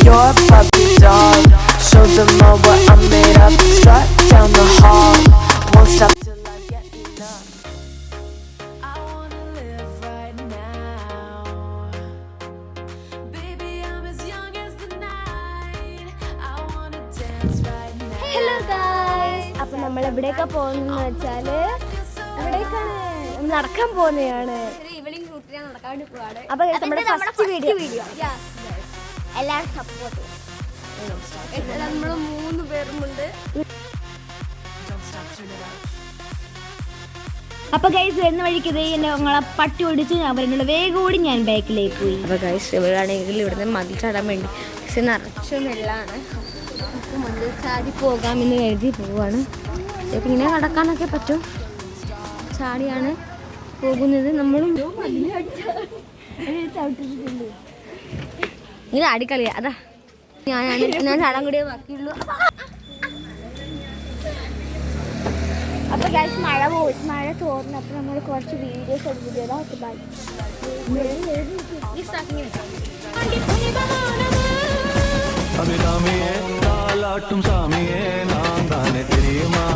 You're a puppy dog. Show them all what I'm made of. Strut down the hall. Won't stop till I get enough. I wanna live right now. Baby, I'm as young as the night. I wanna dance right now. Hello guys, അപ്പോൾ നമ്മൾ എവിടേക്കാ പോകുന്നതെന്ന് വെച്ചാൽ എവിടേക്കാണ് നടക്കാൻ പോകുന്നതാണ്. അപ്പോൾ നമ്മുടെ ഫസ്റ്റ് വീഡിയോ എല്ലാവരും സപ്പോർട്ട് ചെയ്യും. നമ്മൾ 3 പേരുമുണ്ട്. അപ്പോൾ ഗൈസ് വരുന്ന വഴിക്ക് ഞങ്ങളെ പട്ടി ഓടിച്ച് അവരുടെ വേഗം ഓടി ഞാൻ ബാക്കിലേക്ക് പോയി. അപ്പോൾ ഗൈസ് ഇവിടെയാണെങ്കിൽ ഇവിടുന്ന് മതിൽ ചാടാൻ വേണ്ടി പക്ഷെ നിറച്ച് വെള്ളമാണ്. അപ്പോൾ മതിൽ ചാടി പോകാമെന്ന് കരുതി പോവാണ്. അപ്പോൾ ഇങ്ങനെ കടക്കാനൊക്കെ പറ്റും. ചാടിയാണ് പോകുന്നത്. നമ്മളും ഇങ്ങനെ ആടിക്കളിയാ. അതാ ഞാൻ ചാടാൻ കൂടിയേ ബാക്കിയുള്ളൂ. അപ്പോൾ ഗൈസ് മഴ തോർന്നപ്പോൾ നമ്മൾ കുറച്ച് വീഡിയോസ് എടുത്തിട്ട് ബൈ. அபிராமியே தாலாட்டும் சாமியே நான் தானே தெரியுமா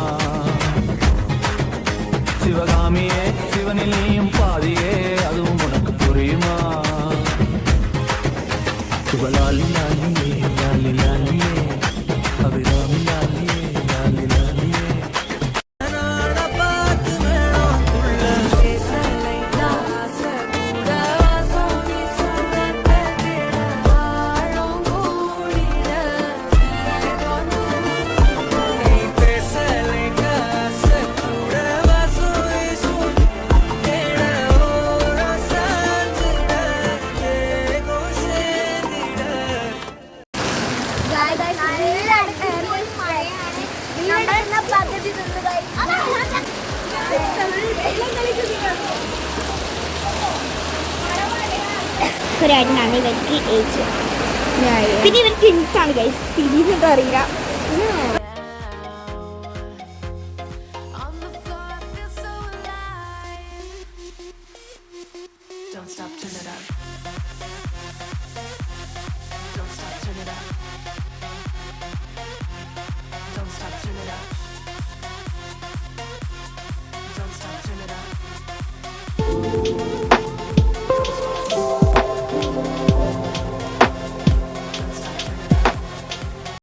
சிவகாமியே சிவனில் நீயும் பாதியே அதுவும் உனக்கு புரியுமா சிவலாலி லாலியே லாலி லாலியே அபிராமி லாலியே லாலி லாலியே പിന്നെ ഇവർ ട്വിൻസാണ് ഗൈസ്. തിരിഞ്ഞിട്ട് അറിയില്ല.